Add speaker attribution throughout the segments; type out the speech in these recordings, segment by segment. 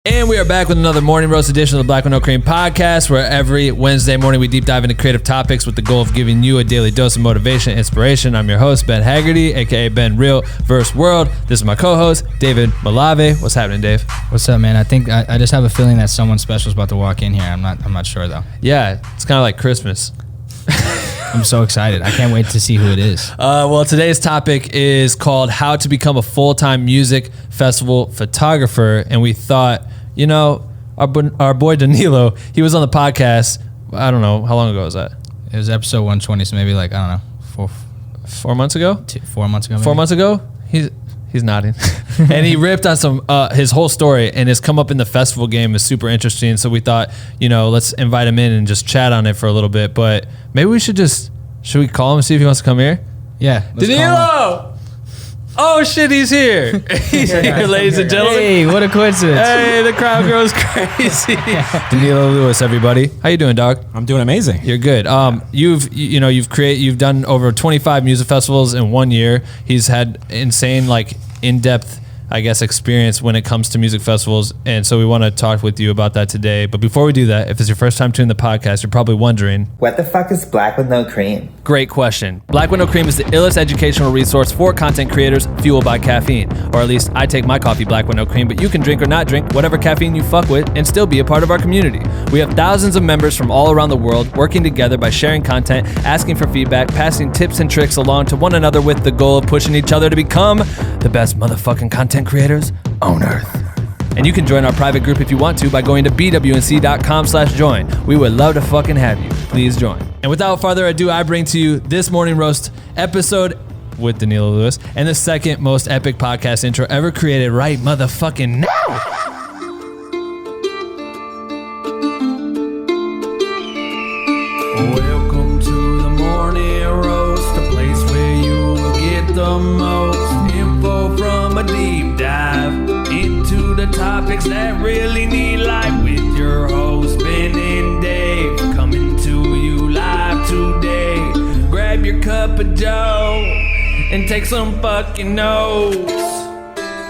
Speaker 1: And we are back with another morning roast edition of the Black with No Cream podcast, where every Wednesday morning we deep dive into creative topics with the goal of giving you a daily dose of motivation and inspiration. I'm your host, Ben Haggerty, aka Ben Real vs. World. This is my co-host, David Malave. What's happening, Dave?
Speaker 2: What's up, man? I think I just have a feeling that someone special is about to walk in here. I'm not sure though.
Speaker 1: Yeah, it's kind of like Christmas.
Speaker 2: I'm so excited. I can't wait to see who it is.
Speaker 1: Well, today's topic is called How to Become a Full-Time Music Festival Photographer. And we thought, you know, our boy Danilo, he was on the podcast, I don't know, how long ago was that?
Speaker 2: It was episode 120, so maybe like, I don't know,
Speaker 1: 4 months ago?
Speaker 2: 4 months ago maybe?
Speaker 1: 4 months ago? He's nodding. And he ripped on some his whole story, and his come up in the festival game is super interesting. So we thought, you know, let's invite him in and just chat on it for a little bit. But maybe we should we call him and see if he wants to come here?
Speaker 2: Yeah.
Speaker 1: Danilo! Oh shit, he's here. He's here, ladies and gentlemen.
Speaker 2: Hey, what a coincidence.
Speaker 1: Hey, the crowd goes crazy. Danilo Lewis, everybody. How you doing, dog?
Speaker 3: I'm doing amazing.
Speaker 1: You're good. You've done over 25 music festivals in 1 year. He's had insane, like, in-depth, I guess, experience when it comes to music festivals. And so we want to talk with you about that today. But before we do that, if it's your first time tuning the podcast, you're probably wondering,
Speaker 4: what the fuck is Black with No Cream?
Speaker 1: Great question. Black with No Cream is the illest educational resource for content creators fueled by caffeine. Or at least I take my coffee black with no cream, but you can drink or not drink whatever caffeine you fuck with and still be a part of our community. We have thousands of members from all around the world working together by sharing content, asking for feedback, passing tips and tricks along to one another with the goal of pushing each other to become the best motherfucking content creators on earth. And you can join our private group if you want to by going to bwnc.com/join. We would love to fucking have you. Please join. And without further ado, I bring to you this morning roast episode with Danilo Lewis and the second most epic podcast intro ever created right motherfucking now. Welcome to the morning roast, a place where you will get the most info from a deep dive into the topics that really need life with your host Ben and Dave, coming to you live today. Grab your cup of joe and take some fucking notes,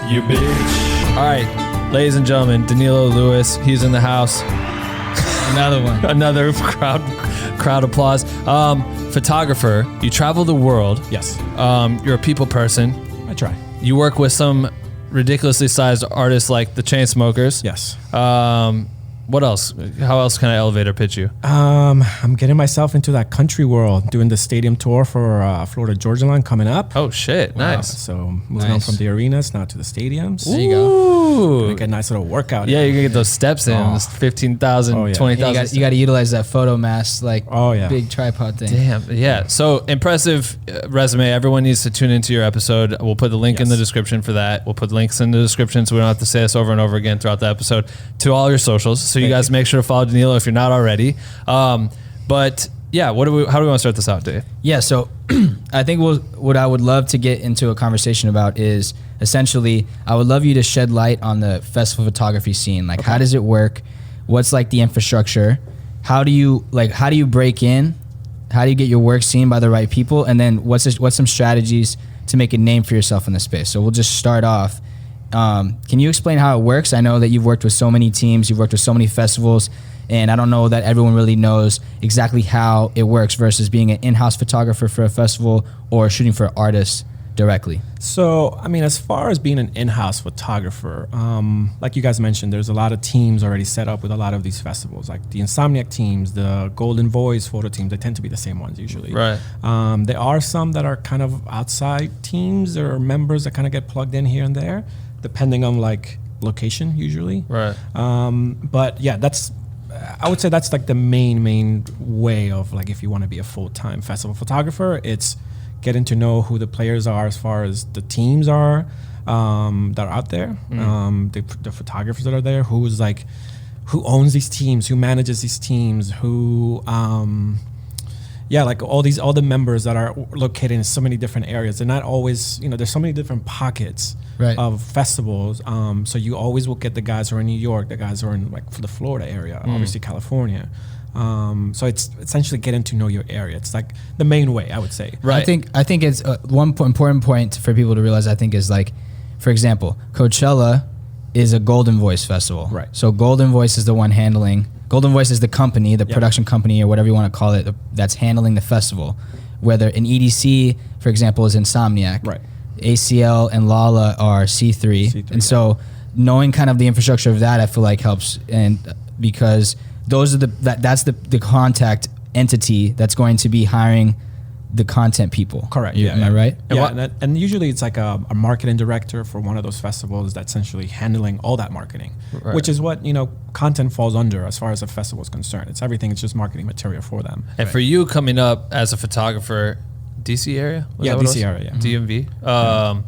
Speaker 1: you bitch. All right, ladies and gentlemen, Danilo Lewis, he's in the house.
Speaker 2: Another one.
Speaker 1: Another crowd applause. Photographer, you travel the world.
Speaker 3: Yes.
Speaker 1: You're a people person.
Speaker 3: I try.
Speaker 1: You work with some ridiculously sized artists like the Chainsmokers.
Speaker 3: Yes.
Speaker 1: What else? How else can I elevator pitch you?
Speaker 3: I'm getting myself into that country world, doing the stadium tour for Florida Georgia Line coming up.
Speaker 1: Oh shit, nice.
Speaker 3: So moving on from the arenas now to the stadiums.
Speaker 1: There you go.
Speaker 3: Gonna get a nice little workout.
Speaker 1: Yeah, you're gonna get those steps in. 15,000, 20,000.
Speaker 2: You got to utilize that photo mask, like big tripod thing.
Speaker 1: Damn, yeah. So impressive resume. Everyone needs to tune into your episode. We'll put the link in the description for that. We'll put links in the description so we don't have to say this over and over again throughout the episode to all your socials. So you guys make sure to follow Danilo if you're not already. But yeah, how do we want to start this out, Dave?
Speaker 2: Yeah, so I think what I would love to get into a conversation about is essentially, I would love you to shed light on the festival photography scene. Like, how does it work? What's like the infrastructure? How do you break in? How do you get your work seen by the right people? And then what's some strategies to make a name for yourself in the space? So we'll just start off. Can you explain how it works? I know that you've worked with so many teams, you've worked with so many festivals, and I don't know that everyone really knows exactly how it works versus being an in-house photographer for a festival or shooting for artists directly.
Speaker 3: So, I mean, as far as being an in-house photographer, like you guys mentioned, there's a lot of teams already set up with a lot of these festivals, like the Insomniac teams, the Golden Voice photo teams. They tend to be the same ones usually.
Speaker 1: Right.
Speaker 3: There are some that are kind of outside teams or members that kind of get plugged in here and there, depending on like location usually.
Speaker 1: Right.
Speaker 3: But yeah, I would say that's like the main way of like, if you want to be a full-time festival photographer, it's getting to know who the players are as far as the teams are that are out there, the photographers that are there, who owns these teams, who manages these teams, who like all the members that are located in so many different areas. They're not always, there's so many different pockets of festivals. So you always will get the guys who are in New York, the guys who are in like the Florida area, obviously California. So it's essentially getting to know your area. It's like the main way, I would say.
Speaker 2: Right. I think it's one important point for people to realize, I think, is like, for example, Coachella is a Golden Voice festival.
Speaker 3: Right.
Speaker 2: So Golden Voice is the one handling. Golden Voice is the company, the production company, or whatever you want to call it, that's handling the festival. Whether an EDC, for example, is Insomniac.
Speaker 3: Right.
Speaker 2: ACL and Lala are C3. And so knowing kind of the infrastructure of that, I feel like helps, and because those are that's the contact entity that's going to be hiring the content people.
Speaker 3: Correct.
Speaker 2: Am I right?
Speaker 3: And usually it's like a marketing director for one of those festivals that's essentially handling all that marketing, which is what, content falls under as far as a festival is concerned. It's everything. It's just marketing material for them.
Speaker 1: And for you coming up as a photographer, DC area?
Speaker 3: DC area,
Speaker 1: DMV.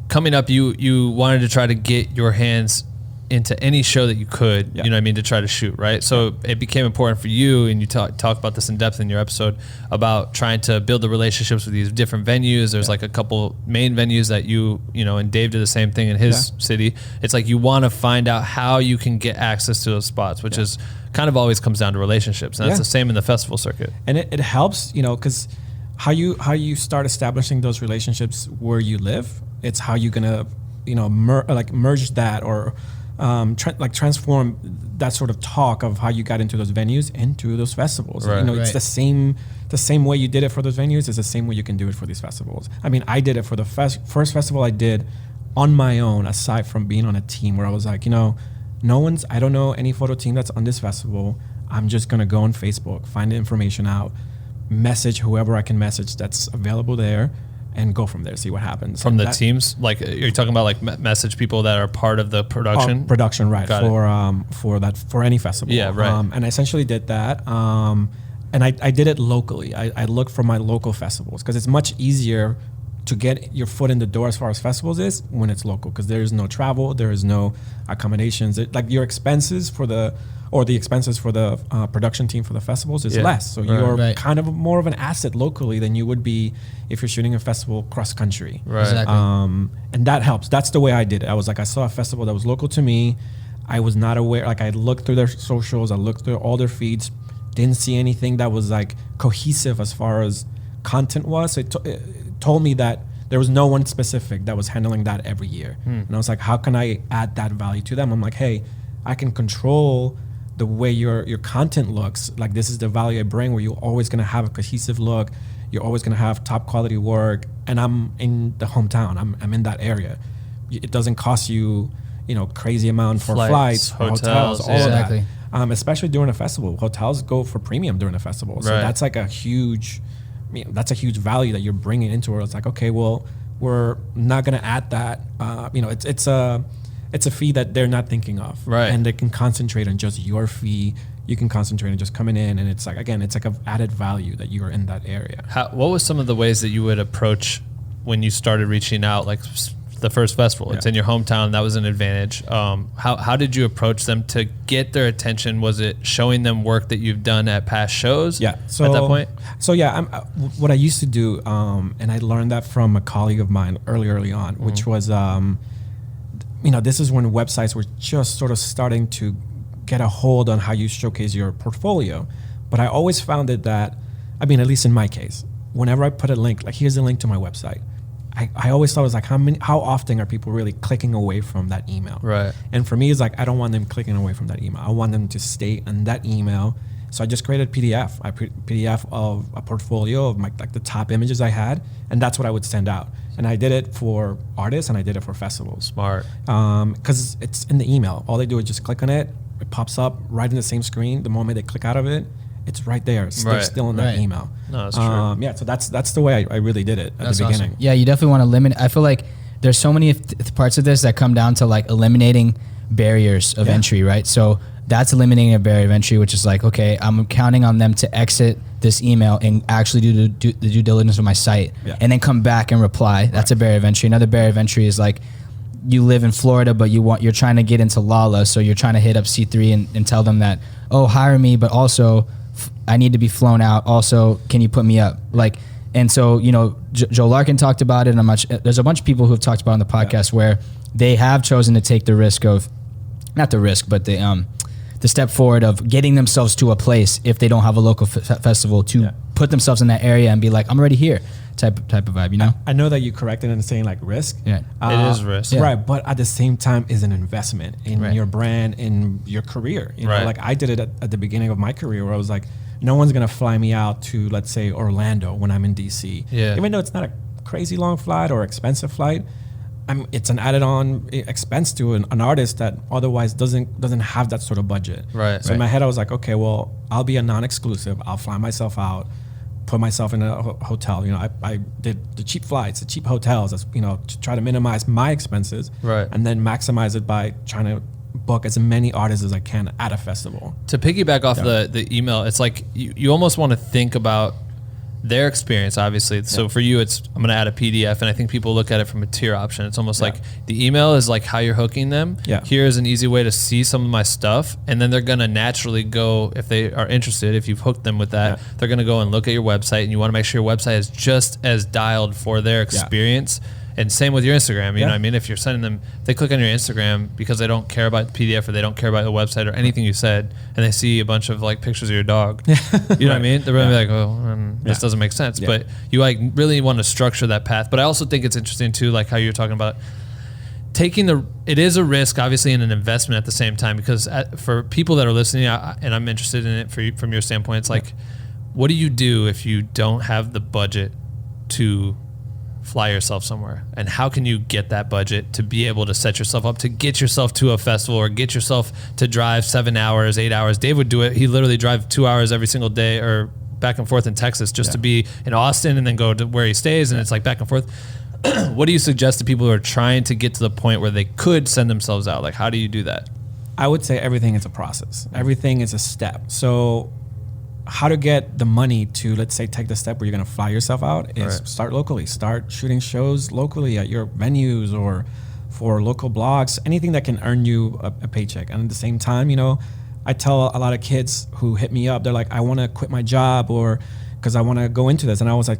Speaker 1: Coming up, you wanted to try to get your hands into any show that you could, to try to shoot, right? So it became important for you, and you talk about this in depth in your episode, about trying to build the relationships with these different venues. There's like a couple main venues that and Dave did the same thing in his city. It's like you want to find out how you can get access to those spots, which is kind of always comes down to relationships. And that's the same in the festival circuit.
Speaker 3: And it helps, because how you start establishing those relationships where you live, it's how you're gonna, merge that or transform that sort of talk of how you got into those venues into those festivals.
Speaker 1: Right.
Speaker 3: It's the same way you did it for those venues is the same way you can do it for these festivals. I mean, I did it for the first festival I did on my own, aside from being on a team, where I was like, I don't know any photo team that's on this festival. I'm just gonna go on Facebook, find the information out, message whoever I can message that's available there, and go from there, see what happens.
Speaker 1: From the teams, like you're talking about, like message people that are part of the production.
Speaker 3: Production, right? For any festival.
Speaker 1: Yeah, right.
Speaker 3: And I essentially did that. And I did it locally. I looked for my local festivals because it's much easier to get your foot in the door as far as festivals is when it's local, because there is no travel, there is no accommodations. Like your expenses for the production team for the festivals is less. So you're kind of more of an asset locally than you would be if you're shooting a festival cross country.
Speaker 1: Right.
Speaker 2: Exactly.
Speaker 3: And that helps. That's the way I did it. I was like, I saw a festival that was local to me. I was not aware. Like, I looked through their socials, I looked through all their feeds, didn't see anything that was like cohesive as far as content was. So it told me that there was no one specific that was handling that every year. And I was like, how can I add that value to them? I'm like, hey, I can control the way your content looks. Like, this is the value I bring, where you're always gonna have a cohesive look, you're always gonna have top quality work, and I'm in the hometown, I'm in that area. It doesn't cost you, crazy amount for flights, hotels, all of that. Especially during a festival, hotels go for premium during a festival. So that's like a huge, value that you're bringing into it. It's like, okay, well, we're not gonna add that. It's a fee that they're not thinking of,
Speaker 1: right?
Speaker 3: And they can concentrate on just your fee. You can concentrate on just coming in, and it's like, again, it's like an added value that you are in that area.
Speaker 1: What was some of the ways that you would approach when you started reaching out, like the first festival? It's in your hometown. That was an advantage. How did you approach them to get their attention? Was it showing them work that you've done at past shows?
Speaker 3: Yeah. So
Speaker 1: at that point.
Speaker 3: So what I used to do, and I learned that from a colleague of mine early on, which was, this is when websites were just sort of starting to get a hold on how you showcase your portfolio. But I always found it that, at least in my case, whenever I put a link, like, here's a link to my website, I always thought it was like, how often are people really clicking away from that email?
Speaker 1: Right.
Speaker 3: And for me, it's like, I don't want them clicking away from that email. I want them to stay in that email. So I just created PDF. I put PDF of a portfolio of the top images I had, and that's what I would send out. And I did it for artists, and I did it for festivals.
Speaker 1: Smart.
Speaker 3: Because it's in the email. All they do is just click on it. It pops up right in the same screen. The moment they click out of it, it's right there. They're still in that email.
Speaker 1: No, that's true.
Speaker 3: Yeah, so that's the way I really did it at the beginning.
Speaker 2: Awesome. Yeah, you definitely want to limit. I feel like there's so many parts of this that come down to like eliminating barriers of entry, right? So that's eliminating a barrier of entry, which is like, okay, I'm counting on them to exit this email and actually do the due diligence of my site, and then come back and reply. That's a barrier of entry. Another barrier of entry is like, you live in Florida, but you're trying to get into Lala, so you're trying to hit up C3 and tell them that, oh, hire me, but also I need to be flown out. Also, can you put me up? Like, and so, Joe Larkin talked about it, and there's a bunch of people who have talked about it on the podcast where they have chosen to take the risk of, not the risk, but the step forward of getting themselves to a place if they don't have a local festival to put themselves in that area and be like, I'm already here. type of vibe, you know?
Speaker 3: I know that you corrected in saying like risk.
Speaker 2: Yeah.
Speaker 1: It is risk.
Speaker 2: Yeah.
Speaker 3: Right. But at the same time is an investment in
Speaker 2: Right.
Speaker 3: your brand, in your career. You know,
Speaker 1: Right.
Speaker 3: like I did it at the beginning of my career where I was like, no one's going to fly me out to, let's say, Orlando when I'm in DC.
Speaker 1: Yeah.
Speaker 3: Even though it's not a crazy long flight or expensive flight, it's an added on expense to an artist that otherwise doesn't have that sort of budget.
Speaker 1: Right.
Speaker 3: So in my head, I was like, okay, well, I'll be a non-exclusive. I'll fly myself out, put myself in a hotel. You know, I did the cheap flights, the cheap hotels, as, you know, to try to minimize my expenses.
Speaker 1: Right.
Speaker 3: And then maximize it by trying to book as many artists as I can at a festival.
Speaker 1: To piggyback off the email, it's like you almost want to think about their experience, obviously. So for you, it's I'm going to add a PDF, and I think people look at it from a tier option. It's almost like the email is like how you're hooking them.
Speaker 3: Yeah.
Speaker 1: Here's an easy way to see some of my stuff, and then they're going to naturally go, if they are interested, if you've hooked them with that, they're going to go and look at your website, and you want to make sure your website is just as dialed for their experience. And same with your Instagram, you know what I mean? If you're sending them, if they click on your Instagram because they don't care about the PDF or they don't care about the website or anything you said, and they see a bunch of like pictures of your dog, you know what I mean? They're going to be like, oh, this doesn't make sense. But you like really want to structure that path. But I also think it's interesting too, like how you're talking about taking it is a risk, obviously, and an investment at the same time, because for people that are listening, and I'm interested in it from your standpoint, it's like, what do you do if you don't have the budget to fly yourself somewhere, and how can you get that budget to be able to set yourself up to get yourself to a festival or get yourself to drive 7 hours, 8 hours? Dave would do it. He literally drive 2 hours every single day or back and forth in Texas just to be in Austin and then go to where he stays, and it's like back and forth. What do you suggest to people who are trying to get to the point where they could send themselves out? Like, how do you do that?
Speaker 3: I would say everything is a process. Everything is a step. So how to get the money to, let's say, take the step where you're going to fly yourself out is start locally. Start shooting shows locally at your venues or for local blogs, anything that can earn you a paycheck. And at the same time, you know, I tell a lot of kids who hit me up, they're like, I want to quit my job or because I want to go into this. And I was like,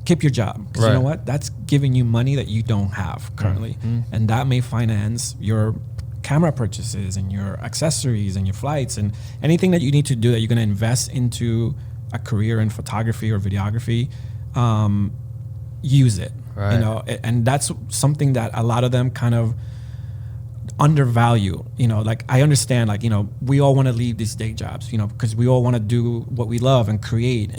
Speaker 3: keep your job. Because you know what? That's giving you money that you don't have currently. And that may finance your camera purchases and your accessories and your flights and anything that you need to do that you're going to invest into a career in photography or videography. Use it, you know, and that's something that a lot of them kind of undervalue. You know, like I understand, like, you know, we all want to leave these day jobs, you know, because we all want to do what we love and create.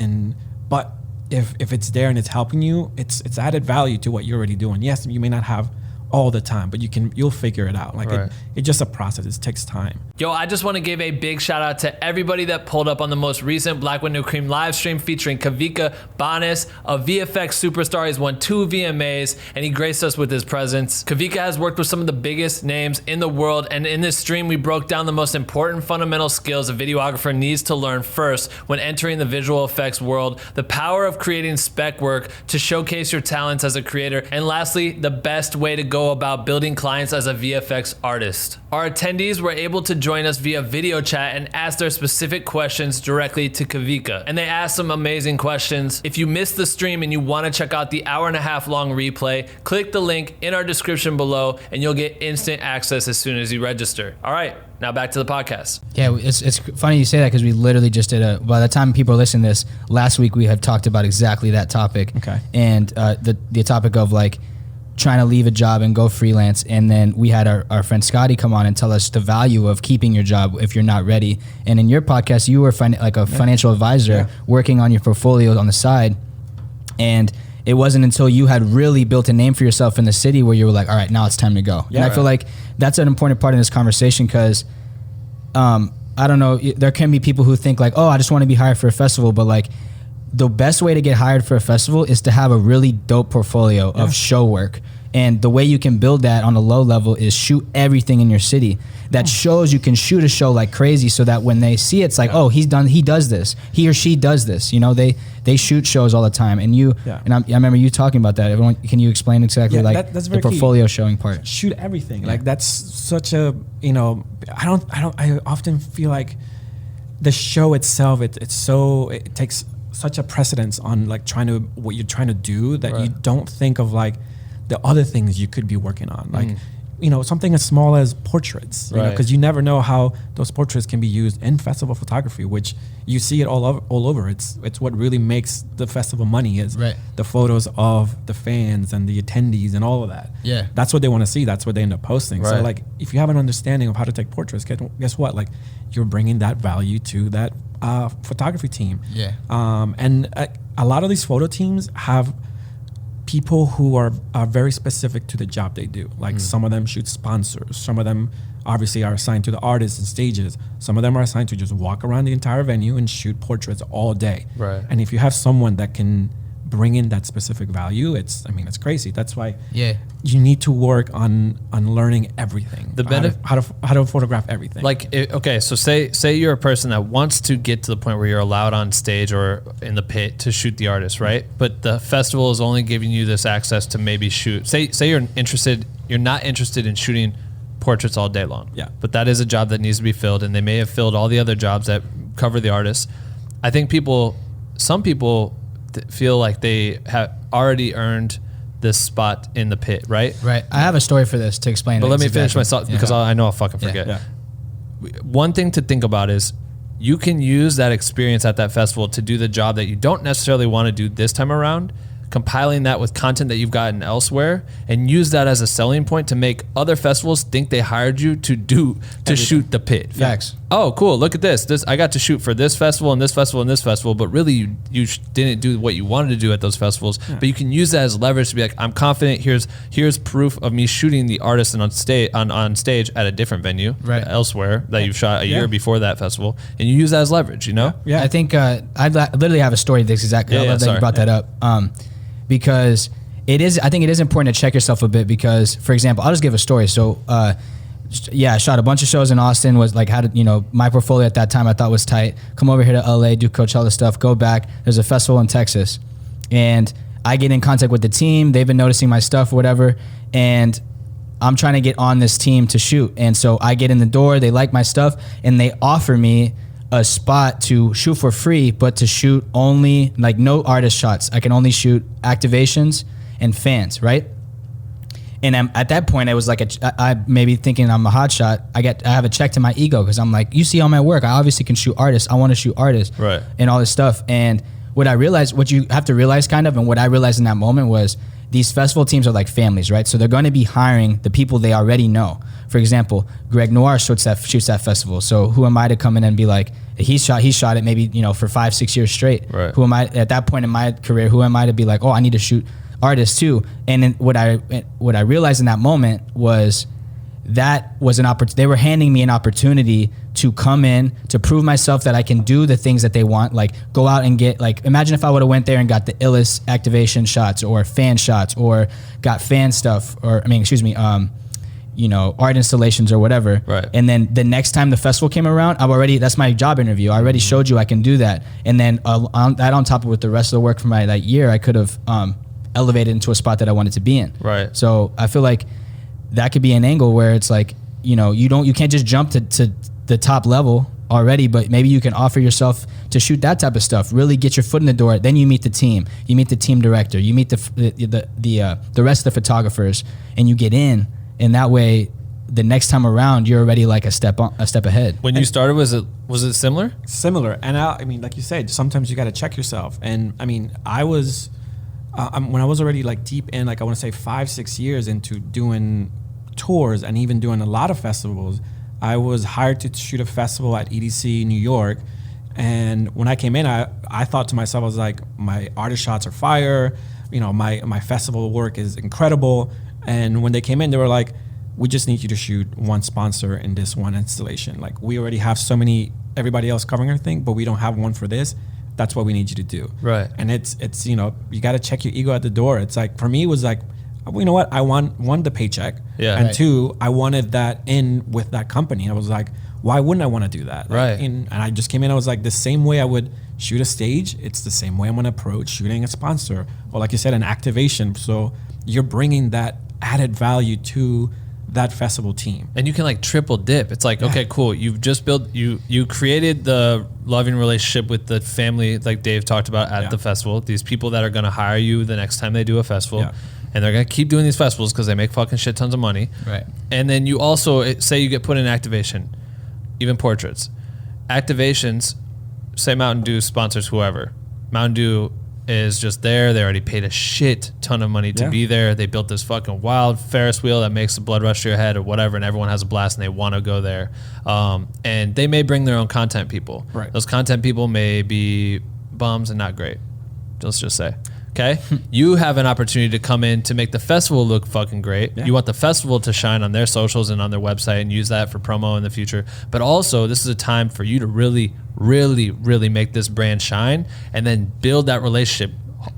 Speaker 3: But if it's there and it's helping you, it's added value to what you're already doing. Yes, you may not have all the time, but you'll figure it out. Like it's just a process. It takes time.
Speaker 1: Yo, I just want to give a big shout out to everybody that pulled up on the most recent Black with No Cream live stream featuring 𝐅𝐿𝐋𝐋𝐿𝐖, a VFX superstar. He's won 2 VMAs and he graced us with his presence. 𝐅𝐿𝐋𝐿𝐼 has worked with some of the biggest names in the world, and in this stream we broke down the most important fundamental skills a videographer needs to learn first when entering the visual effects world, the power of creating spec work to showcase your talents as a creator, and lastly, the best way to go about building clients as a VFX artist. Our attendees were able to join us via video chat and ask their specific questions directly to 𝐅𝐿𝐋𝐿𝐼. And they asked some amazing questions. If you missed the stream and you want to check out the hour-and-a-half long replay, click the link in our description below and you'll get instant access as soon as you register. All right, now back to the podcast.
Speaker 2: Yeah, it's funny you say that because we literally just did by the time people are listening to this, last week we had talked about exactly that topic.
Speaker 3: Okay.
Speaker 2: And the topic of like trying to leave a job and go freelance. And then we had our friend Scotty come on and tell us the value of keeping your job if you're not ready. And in your podcast, you were like a financial advisor working on your portfolio on the side. And it wasn't until you had really built a name for yourself in the city where you were like, all right, now it's time to go.
Speaker 3: Yeah,
Speaker 2: and I feel like that's an important part in this conversation because I don't know, there can be people who think like, oh, I just want to be hired for a festival. But like the best way to get hired for a festival is to have a really dope portfolio of show work. And the way you can build that on a low level is shoot everything in your city. That shows you can shoot a show like crazy so that when they see it, it's like, oh, he does this. He or she does this. You know, they shoot shows all the time. And and I remember you talking about that. Everyone, can you explain exactly that's the portfolio key. Showing part?
Speaker 3: Shoot everything. Like that's such a, you know, I often feel like the show itself, it takes such a precedence on like what you're trying to do that you don't think of like the other things you could be working on. Like something as small as portraits,
Speaker 1: Right.
Speaker 3: because you never know how those portraits can be used in festival photography, which you see it all over. It's what really makes the festival money is
Speaker 2: Right.
Speaker 3: the photos of the fans and the attendees and all of that.
Speaker 2: Yeah.
Speaker 3: That's what they want to see. That's what they end up posting. So
Speaker 1: Right.
Speaker 3: like, if you have an understanding of how to take portraits, guess what? Like, you're bringing that value to that photography team.
Speaker 2: Yeah.
Speaker 3: And a lot of these photo teams have people who are very specific to the job they do. Like some of them shoot sponsors. Some of them obviously are assigned to the artists and stages. Some of them are assigned to just walk around the entire venue and shoot portraits all day.
Speaker 1: Right.
Speaker 3: And if you have someone that can bring in that specific value, it's crazy. That's why you need to work on learning everything. How to photograph everything.
Speaker 1: Like, okay, so say you're a person that wants to get to the point where you're allowed on stage or in the pit to shoot the artist, right? But the festival is only giving you this access to maybe shoot. Say you're not interested in shooting portraits all day long.
Speaker 3: Yeah.
Speaker 1: But that is a job that needs to be filled, and they may have filled all the other jobs that cover the artist. I think some people feel like they have already earned this spot in the pit, right?
Speaker 2: Right. I have a story for this to explain.
Speaker 1: But
Speaker 2: it
Speaker 1: let me finish
Speaker 2: exactly.
Speaker 1: myself because I know I'll fucking forget.
Speaker 3: Yeah.
Speaker 1: One thing to think about is you can use that experience at that festival to do the job that you don't necessarily want to do this time around, compiling that with content that you've gotten elsewhere, and use that as a selling point to make other festivals think they hired you to shoot the pit.
Speaker 2: Facts.
Speaker 1: Oh, cool! Look at this. I got to shoot for this festival and this festival and this festival, but really you didn't do what you wanted to do at those festivals. Yeah. But you can use that as leverage to be like, I'm confident. Here's proof of me shooting the artist and on stage at a different venue,
Speaker 2: right,
Speaker 1: elsewhere that you've shot a year before that festival, and you use that as leverage.
Speaker 2: Yeah. I think I literally have a story of this exactly. I love that you brought that up. Because I think it is important to check yourself a bit because, for example, I'll just give a story. So, I shot a bunch of shows in Austin, my portfolio at that time I thought was tight. Come over here to LA, do Coachella stuff, go back. There's a festival in Texas. And I get in contact with the team. They've been noticing my stuff, whatever. And I'm trying to get on this team to shoot. And so I get in the door, they like my stuff, and they offer me a spot to shoot for free, but to shoot only no artist shots. I can only shoot activations and fans, right? And at that point, I was like, I maybe thinking I'm a hot shot. I have a check to my ego because I'm like, you see all my work. I obviously can shoot artists. I want to shoot artists,
Speaker 1: right? And
Speaker 2: all this stuff. And what you have to realize kind of, and what I realized in that moment was these festival teams are like families, right? So they're going to be hiring the people they already know. For example, Greg Noir shoots that festival. So who am I to come in and be like, he shot it maybe, for 5-6 years straight.
Speaker 1: Right.
Speaker 2: Who am I at that point in my career? Who am I to be like, oh, I need to shoot artists too? And then what I realized in that moment was that was an opportunity. They were handing me an opportunity to come in to prove myself that I can do the things that they want. Like go out and get imagine if I would have went there and got the illest activation shots or fan shots or got fan stuff art installations or whatever.
Speaker 1: Right.
Speaker 2: And then the next time the festival came around, that's my job interview. I already showed you I can do that. And then on top of with the rest of the work for that year, I could have elevated into a spot that I wanted to be in.
Speaker 1: Right.
Speaker 2: So I feel like that could be an angle where it's like, you can't just jump to the top level already, but maybe you can offer yourself to shoot that type of stuff, really get your foot in the door. Then you meet the team, you meet the team director, you meet the rest of the photographers, and you get in. And that way, the next time around, you're already like a step ahead.
Speaker 1: When you started, was it similar?
Speaker 3: Similar, and like you said, sometimes you got to check yourself. And I was when I was already deep in I want to say 5-6 years into doing tours and even doing a lot of festivals. I was hired to shoot a festival at EDC New York, and when I came in, I thought to myself, I was like, my artist shots are fire. My festival work is incredible. And when they came in, they were like, we just need you to shoot one sponsor in this one installation. We already have so many, everybody else covering everything, but we don't have one for this. That's what we need you to do.
Speaker 1: Right.
Speaker 3: And it's you got to check your ego at the door. It's for me, it was you know what? I want, one, the paycheck.
Speaker 1: Yeah.
Speaker 3: And
Speaker 1: right.
Speaker 3: two, I wanted that in with that company. I was like, why wouldn't I want to do that?
Speaker 1: Right.
Speaker 3: And I just came in, I was like, the same way I would shoot a stage, it's the same way I'm going to approach shooting a sponsor. Or like you said, an activation. So you're bringing that added value to that festival team.
Speaker 1: And you can triple dip. It's okay, cool. You've just built, you created the loving relationship with the family like Dave talked about at the festival. These people that are going to hire you the next time they do a festival.
Speaker 3: Yeah.
Speaker 1: and they're gonna keep doing these festivals because they make fucking shit tons of money.
Speaker 2: Right.
Speaker 1: And then you also say you get put in activation, even portraits, activations. Say Mountain Dew sponsors whoever. Mountain Dew is just there. They already paid a shit ton of money to be there. They built this fucking wild Ferris wheel that makes the blood rush to your head or whatever, and everyone has a blast and they want to go there. And they may bring their own content people.
Speaker 3: Right.
Speaker 1: Those content people may be bums and not great. Let's just say. Okay? You have an opportunity to come in to make the festival look fucking great. Yeah. You want the festival to shine on their socials and on their website and use that for promo in the future. But also, this is a time for you to really, really, really make this brand shine and then build that relationship.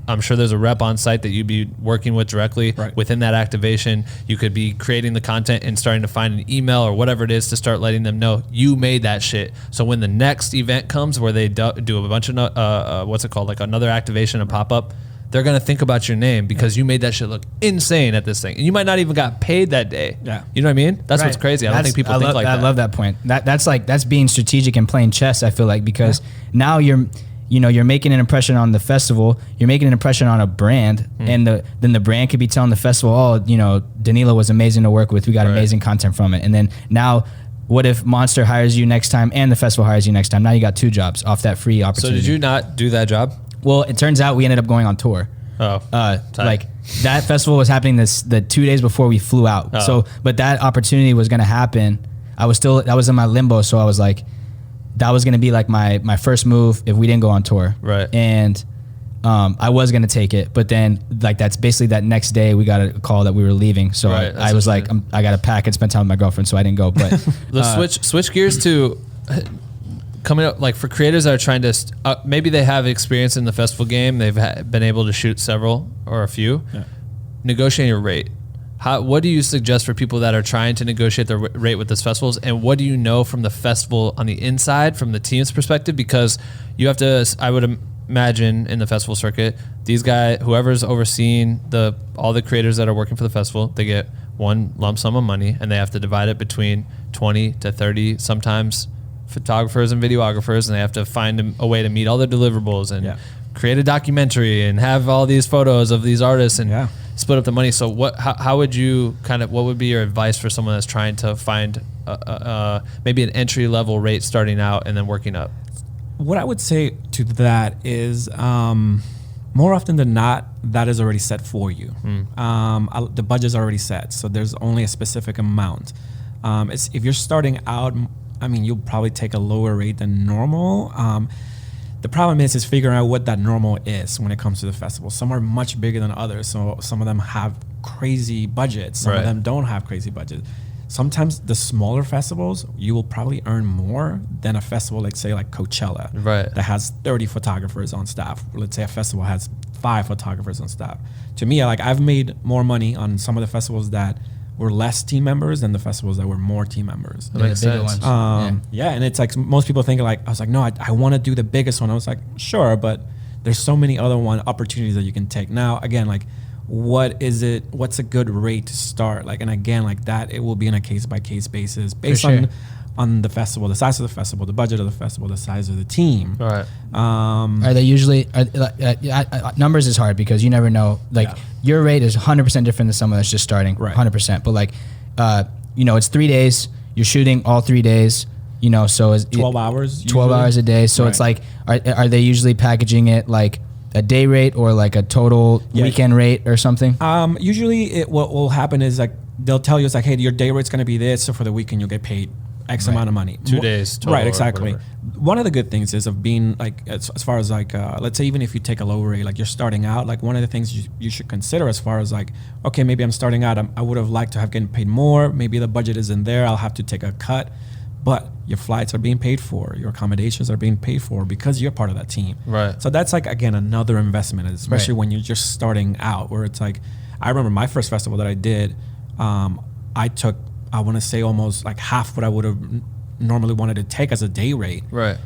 Speaker 1: I'm sure there's a rep on site that you'd be working with directly within that activation. You could be creating the content and starting to find an email or whatever it is to start letting them know you made that shit. So when the next event comes where they do a bunch of, what's it called? Like another activation, a pop-up, they're going to think about your name because you made that shit look insane at this thing. And you might not even got paid that day. Yeah. You know what I mean? That's what's crazy. I don't think people think like that.
Speaker 2: I love that point. That's being strategic and playing chess, I feel like, because now you're making an impression on the festival, you're making an impression on a brand, and then the brand could be telling the festival, oh, Danilo was amazing to work with. We got amazing content from it. And then now, what if Monster hires you next time and the festival hires you next time? Now you got 2 jobs off that free opportunity.
Speaker 1: So did you not do that job?
Speaker 2: Well, it turns out we ended up going on tour.
Speaker 1: Oh,
Speaker 2: like that festival was happening the 2 days before we flew out.
Speaker 1: Oh.
Speaker 2: So, but that opportunity was going to happen. I was in my limbo. So I was like, that was going to be like my first move if we didn't go on tour.
Speaker 1: Right.
Speaker 2: And I was going to take it, but then like that's basically that next day we got a call that we were leaving. So I was like, I got to pack and spend time with my girlfriend. So I didn't go, but
Speaker 1: switch gears to coming up, like for creators that are trying to, maybe they have experience in the festival game. They've been able to shoot several or a few. Yeah. Negotiating your rate. What do you suggest for people that are trying to negotiate their rate with these festivals? And what do you know from the festival on the inside, from the team's perspective? Because you have to, I would imagine in the festival circuit, these guys, whoever's overseeing all the creators that are working for the festival, they get one lump sum of money and they have to divide it between 20 to 30, sometimes photographers and videographers, and they have to find a way to meet all their deliverables and create a documentary and have all these photos of these artists and split up the money. So how would you what would be your advice for someone that's trying to find maybe an entry level rate starting out and then working up?
Speaker 3: What I would say to that is more often than not, that is already set for you. The budget's already set, so there's only a specific amount. If you're starting out, I mean, you'll probably take a lower rate than normal. The problem is figuring out what that normal is when it comes to the festival. Some are much bigger than others, so some of them have crazy budgets. Some of them don't have crazy budgets. Sometimes the smaller festivals, you will probably earn more than a festival, like say like Coachella, that has 30 photographers on staff. Let's say a festival has 5 photographers on staff. To me, I've made more money on some of the festivals that were less team members than the festivals that were more team members.
Speaker 2: That makes sense.
Speaker 3: And it's like most people think I was like, no, I want to do the biggest one. I was like, sure, but there's so many other opportunities that you can take. Now, again, what's a good rate to start? And again, that it will be on a case by case basis based on the festival, the size of the festival, the budget of the festival, the size of the team.
Speaker 1: Right.
Speaker 2: Are they usually numbers is hard because you never know. Your rate is 100% different than someone that's just starting. 100%. But it's 3 days. You're shooting all 3 days. So it's
Speaker 3: 12 hours.
Speaker 2: 12 hours a day. So it's are they usually packaging it like a day rate or like a total weekend rate or something?
Speaker 3: Usually what will happen is they'll tell you it's hey, your day rate's going to be this, so for the weekend you'll get paid X amount of money.
Speaker 1: 2 days total.
Speaker 3: Right, exactly. One of the good things is of being as far as let's say even if you take a low rate, you're starting out, one of the things you should consider as far as okay, maybe I'm starting out, I would have liked to have gotten paid more. Maybe the budget isn't there. I'll have to take a cut. But your flights are being paid for, your accommodations are being paid for because you're part of that team.
Speaker 1: Right.
Speaker 3: So that's again, another investment, especially when you're just starting out, where it's I remember my first festival that I did, I took, I want to say almost half what I would have normally wanted to take as a day rate.
Speaker 1: Right.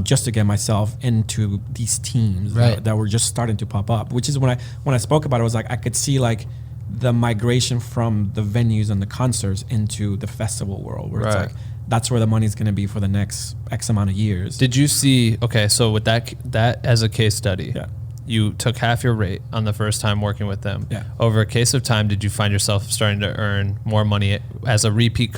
Speaker 3: Just to get myself into these teams that were just starting to pop up, which is when I spoke about it, was I could see the migration from the venues and the concerts into the festival world, where it's that's where the money's going to be for the next X amount of years.
Speaker 1: Did you see, so with that as a case study, you took half your rate on the first time working with them.
Speaker 3: Yeah.
Speaker 1: Over a case of time, did you find yourself starting to earn more money as a repeat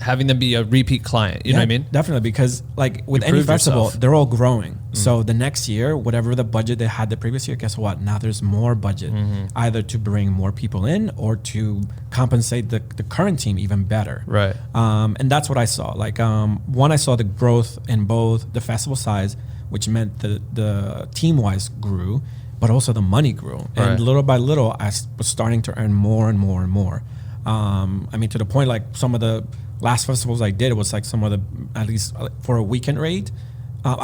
Speaker 1: having them be a repeat client? You know what I mean?
Speaker 3: Definitely, because like with
Speaker 1: You
Speaker 3: any
Speaker 1: proved
Speaker 3: festival,
Speaker 1: yourself.
Speaker 3: they're all growing. So the next year, whatever the budget they had the previous year, guess what? Now there's more budget, either to bring more people in or to compensate the current team even better.
Speaker 1: Right.
Speaker 3: And that's what I saw. Like one, I saw the growth in both the festival size, which meant the team-wise grew, but also the money grew. And
Speaker 1: Right.
Speaker 3: little by little, I was starting to earn more and more and more. I mean, to the point, like some of the last festivals I did, it was like some of the, at least for a weekend rate.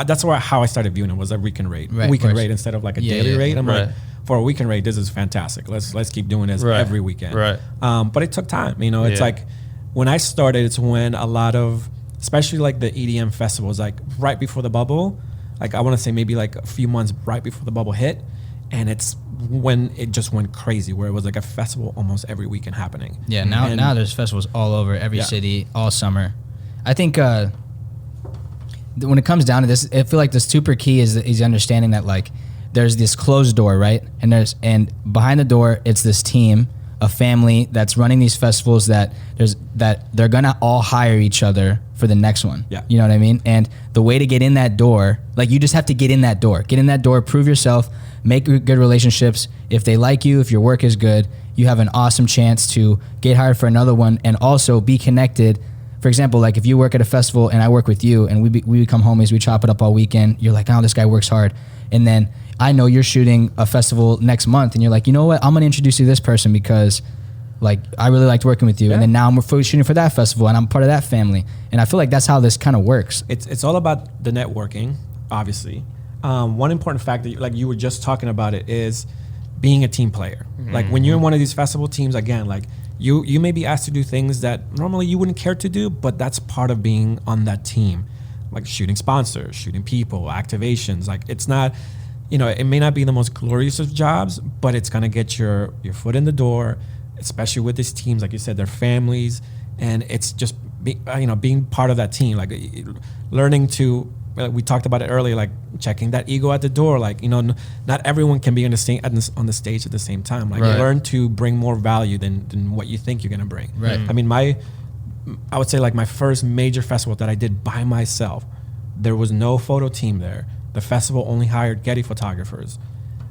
Speaker 3: That's how I started viewing it, was a weekend rate.
Speaker 2: Right,
Speaker 3: Weekend
Speaker 2: of course.
Speaker 3: rate instead of like a
Speaker 2: Yeah,
Speaker 3: daily
Speaker 2: yeah,
Speaker 3: rate.
Speaker 2: yeah.
Speaker 3: I'm
Speaker 1: Right.
Speaker 3: like, for a weekend rate, this is fantastic. Let's keep doing this
Speaker 1: Right.
Speaker 3: every weekend.
Speaker 1: Right.
Speaker 3: But it took time. You know, it's
Speaker 1: Yeah.
Speaker 3: like when I started, it's when a lot of, especially like the EDM festivals, like right before the bubble, like I want to say maybe like a few months right before the bubble hit. And it's when it just went crazy, where it was like a festival almost every weekend happening.
Speaker 2: Yeah, now
Speaker 3: And-
Speaker 2: now there's festivals all over every
Speaker 3: Yeah.
Speaker 2: city all summer. I think when it comes down to this, I feel like the super key is understanding that like there's this closed door, right? And behind the door, it's this team, a family that's running these festivals that they're gonna all hire each other for the next one.
Speaker 3: Yeah.
Speaker 2: You know what I mean? And the way to get in that door, like you just have to get in that door. Get in that door, prove yourself, make good relationships. If they like you, if your work is good, you have an awesome chance to get hired for another one and also be connected. For example, like if you work at a festival and I work with you and we become homies, we chop it up all weekend. You're like, oh, this guy works hard. And then I know you're shooting a festival next month and you're like, you know what? I'm going to introduce you to this person because like I really liked working with you.
Speaker 3: Yeah.
Speaker 2: And then now I'm shooting for that festival and I'm part of that family. And I feel like that's how this kind of works.
Speaker 3: It's all about the networking, obviously. One important fact that like you were just talking about it is being a team player. Like when you're in one of these festival teams, again, like you may be asked to do things that normally you wouldn't care to do, but that's part of being on that team. Like shooting sponsors, shooting people, activations. Like it's not, it may not be the most glorious of jobs, but it's gonna get your foot in the door, especially with these teams. Like you said, they're families, and it's just being part of that team. Like learning to, like we talked about it earlier, like checking that ego at the door. Like not everyone can be on the stage at the same time. Like
Speaker 1: Right.
Speaker 3: learn to bring more value than what you think you're gonna bring.
Speaker 2: Right.
Speaker 3: I mean, I would say like my first major festival that I did by myself, there was no photo team there. The festival only hired Getty photographers.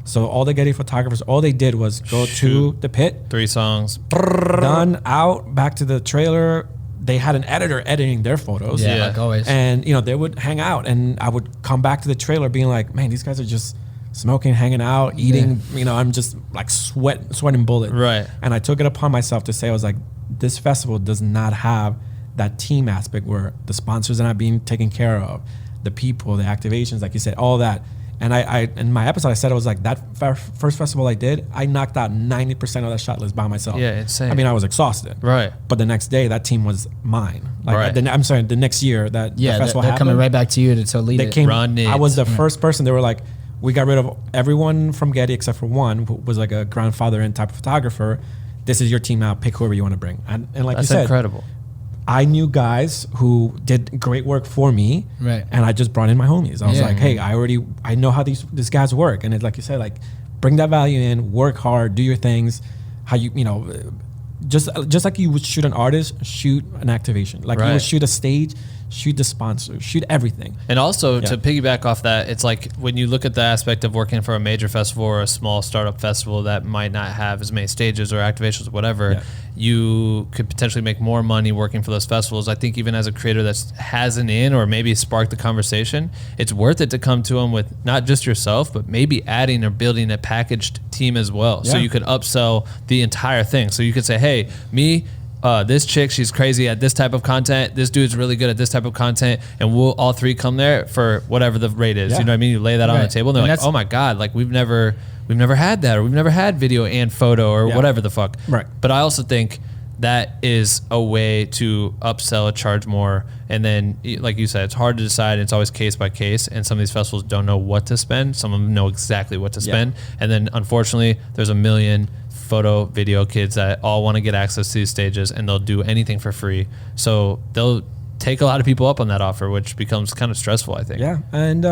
Speaker 3: So all the Getty photographers, all they did was go to the pit,
Speaker 1: 3 songs.
Speaker 3: done, out, back to the trailer. They had an editor editing their photos.
Speaker 2: Yeah,
Speaker 1: Yeah.
Speaker 2: like always.
Speaker 3: And, they would hang out, and I would come back to the trailer being like, man, these guys are just smoking, hanging out, eating, I'm just like sweating bullets.
Speaker 1: Right.
Speaker 3: And I took it upon myself to say, I was like, this festival does not have that team aspect where the sponsors are not being taken care of, the people, the activations, like you said, all that. And I in my episode, I said, I was like, that first festival I did, I knocked out 90% of that shot list by myself.
Speaker 1: Yeah, insane.
Speaker 3: I mean, I was exhausted.
Speaker 1: Right.
Speaker 3: But the next day, that team was mine. Like,
Speaker 1: Right.
Speaker 3: the next year that the
Speaker 2: Yeah,
Speaker 3: festival
Speaker 2: they're
Speaker 3: happened,
Speaker 2: coming right back to you to lead
Speaker 3: they
Speaker 2: it.
Speaker 3: came.
Speaker 1: Run it.
Speaker 3: I was the first person. They were like, we got rid of everyone from Getty except for one who was like a grandfather and type of photographer. This is your team now. Pick whoever you want to bring. And like
Speaker 1: That's
Speaker 3: you said,
Speaker 1: incredible.
Speaker 3: I knew guys who did great work for me,
Speaker 2: Right.
Speaker 3: and I just brought in my homies. I was
Speaker 2: Yeah.
Speaker 3: like, hey, I know how these guys work, and it's like you said, like bring that value in, work hard, do your things, how just like you would shoot an artist, shoot an activation, like you
Speaker 1: Right.
Speaker 3: would shoot a stage, shoot the sponsor, shoot everything.
Speaker 1: And also to
Speaker 3: Yeah.
Speaker 1: piggyback off that, it's like when you look at the aspect of working for a major festival or a small startup festival that might not have as many stages or activations or whatever,
Speaker 3: Yeah.
Speaker 1: you could potentially make more money working for those festivals. I think even as a creator that has an in or maybe sparked the conversation, it's worth it to come to them with not just yourself, but maybe adding or building a packaged team as well. So
Speaker 3: Yeah.
Speaker 1: you could upsell the entire thing. So you could say, hey, me, this chick, she's crazy at this type of content. This dude's really good at this type of content, and we'll all three come there for whatever the rate is.
Speaker 3: Yeah.
Speaker 1: You know what I mean? You lay that on the
Speaker 2: Right.
Speaker 1: table, and they're
Speaker 2: And
Speaker 1: like,
Speaker 2: that's-
Speaker 1: "Oh my god, like we've never had that, or we've never had video and photo, or
Speaker 3: Yeah.
Speaker 1: whatever the fuck."
Speaker 3: Right.
Speaker 1: But I also think that is a way to upsell, charge more, and then, like you said, it's hard to decide. It's always case by case, and some of these festivals don't know what to spend. Some of them know exactly what to
Speaker 3: Yeah.
Speaker 1: spend, and then unfortunately, there's a million photo video kids that all want to get access to these stages, and they'll do anything for free. So they'll take a lot of people up on that offer, which becomes kind of stressful, I think.
Speaker 3: Yeah, and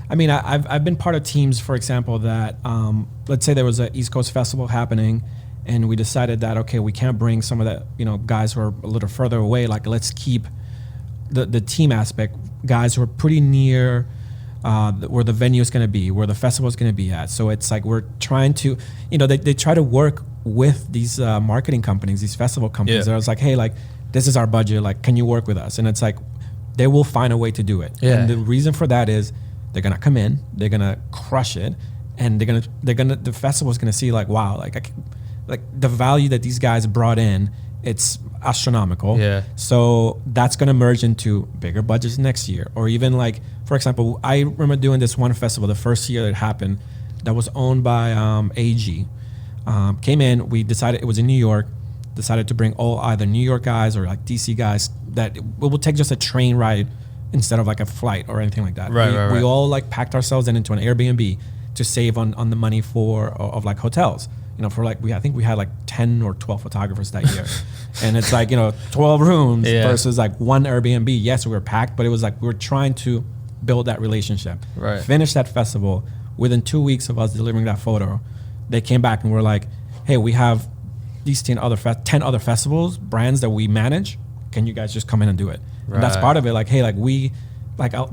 Speaker 3: I mean, I've been part of teams, for example, that let's say there was an East Coast festival happening, and we decided that okay, we can't bring some of the guys who are a little further away. Like let's keep the team aspect, guys who are pretty near where the venue is going to be, where the festival is going to be at. So it's like we're trying to, they try to work with these marketing companies, these festival companies. Yeah. I was like, hey, like this is our budget. Like, can you work with us? And it's like they will find a way to do it. Yeah. And the reason for that is they're gonna come in, they're gonna crush it, and the festival is gonna see like, wow, like the value that these guys brought in, it's astronomical. Yeah. So that's gonna merge into bigger budgets next year, or even like, for example, I remember doing this one festival the first year that it happened, that was owned by AG. Came in, we decided, it was in New York, decided to bring all either New York guys or like DC guys, that it will take just a train ride instead of like a flight or anything like that. We all like packed ourselves into an Airbnb to save on the money of like hotels. For like, I think we had like 10 or 12 photographers that year. And it's like, 12 rooms versus like one Airbnb. Yes, we were packed, but it was like, we were trying to build that relationship. Right. Finish that festival. Within 2 weeks of us delivering that photo, they came back and were like, hey, we have these 10 other festivals, brands that we manage. Can you guys just come in and do it? Right. And that's part of it. Like, hey,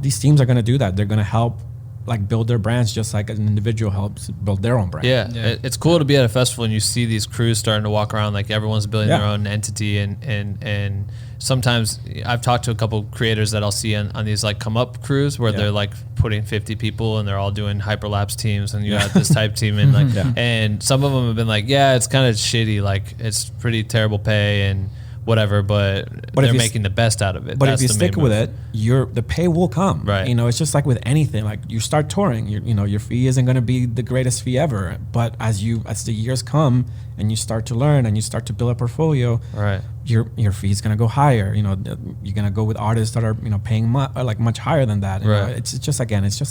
Speaker 3: these teams are going to do that. They're going to help like build their brands just like an individual helps build their own brand.
Speaker 1: Yeah. It's cool to be at a festival and you see these crews starting to walk around like everyone's building their own entity, and sometimes I've talked to a couple creators that I'll see on these like come up crews where they're like putting 50 people and they're all doing hyperlapse teams, and you have this type team and like and some of them have been like, yeah, it's kind of shitty, like it's pretty terrible pay and whatever, but they're making the best out of it.
Speaker 3: But if you stick with it, the pay will come. Right. It's just like with anything. Like you start touring, your fee isn't going to be the greatest fee ever. But as the years come and you start to learn and you start to build a portfolio, right, your fee is going to go higher. You're going to go with artists that are paying much higher than that. Right. It's just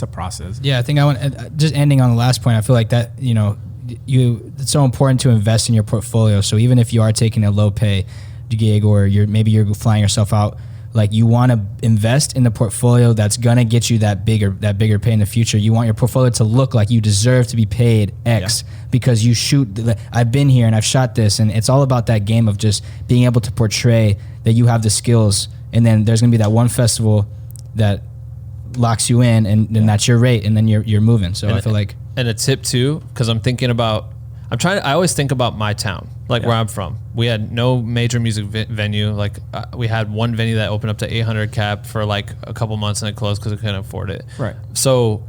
Speaker 3: a process.
Speaker 2: Yeah, I think I want just ending on the last point. I feel like that it's so important to invest in your portfolio. So even if you are taking a low pay gig, or maybe you're flying yourself out, like you want to invest in the portfolio that's gonna get you that bigger pay in the future. You want your portfolio to look like you deserve to be paid X because you shoot. I've been here and I've shot this, and it's all about that game of just being able to portray that you have the skills. And then there's gonna be that one festival that locks you in, and then that's your rate, and then you're moving. So I feel like,
Speaker 1: and a tip too, because I always think about my town, like where I'm from. We had no major music venue. Like we had one venue that opened up to 800 cap for like a couple months and it closed because we couldn't afford it. Right. So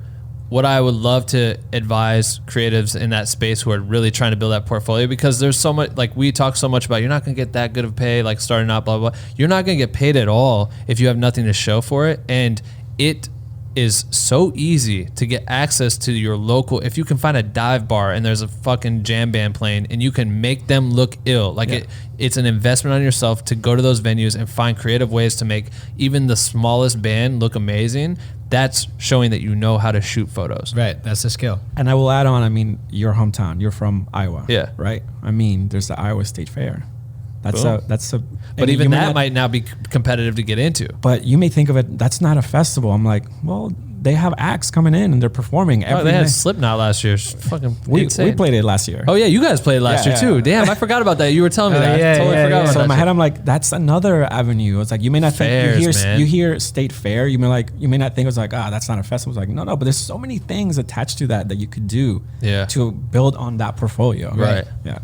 Speaker 1: what I would love to advise creatives in that space who are really trying to build that portfolio, because there's so much, like we talk so much about, you're not going to get that good of pay, like starting out, blah, blah, blah. You're not going to get paid at all if you have nothing to show for it. And it is so easy to get access to your local. If you can find a dive bar and there's a fucking jam band playing and you can make them look ill, like it's an investment on yourself to go to those venues and find creative ways to make even the smallest band look amazing. That's showing that you know how to shoot photos.
Speaker 2: Right, that's the skill.
Speaker 3: And I will add on, your hometown, you're from Iowa. Yeah. Right? There's the Iowa State Fair.
Speaker 1: But even that might now be competitive to get into.
Speaker 3: But you may think of it, that's not a festival. I'm like, well, they have acts coming in and they're performing every
Speaker 1: they had
Speaker 3: night.
Speaker 1: Slipknot last year. Fucking insane.
Speaker 3: We played it last year.
Speaker 1: Oh yeah, you guys played it last year too. Damn, I forgot about that. You were telling me that. I totally forgot about that.
Speaker 3: So in my head, I'm like, that's another avenue. It's like you may not think you hear State Fair. You may not think it's like, that's not a festival. It's like no, but there's so many things attached to that you could do to build on that portfolio.
Speaker 1: Right.
Speaker 3: Yeah.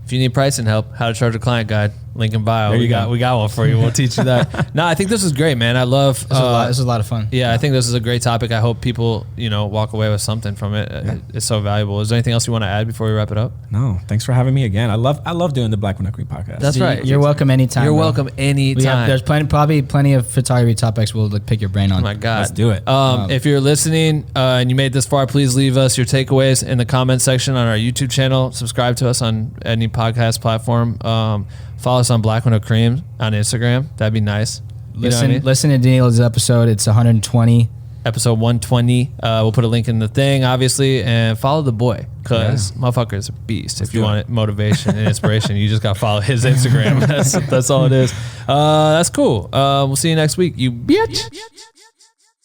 Speaker 1: If you need pricing help, how to charge a client guide, link in bio. We got one for you. We'll teach you that. No, I think this is great, man. I love
Speaker 2: this is a lot of fun.
Speaker 1: Yeah, I think this is a great topic. I hope people, walk away with something from it. Yeah. It's so valuable. Is there anything else you want to add before we wrap it up?
Speaker 3: No, thanks for having me again. I love doing the Black Window Cream podcast.
Speaker 1: That's right.
Speaker 2: You're welcome anytime.
Speaker 1: You're welcome anytime.
Speaker 2: There's plenty of photography topics we'll pick your brain on.
Speaker 1: Oh my God.
Speaker 3: Let's do it.
Speaker 1: If you're listening and you made this far, please leave us your takeaways in the comment section on our YouTube channel. Subscribe to us on any podcast platform. Follow us on Black Window Cream on Instagram. That'd be nice.
Speaker 2: Listen to Danilo's episode. It's 120.
Speaker 1: Episode 120. We'll put a link in the thing, obviously, and follow the boy, because motherfucker is a beast. If you want motivation and inspiration, you just got to follow his Instagram. That's all it is. That's cool. We'll see you next week, you bitch.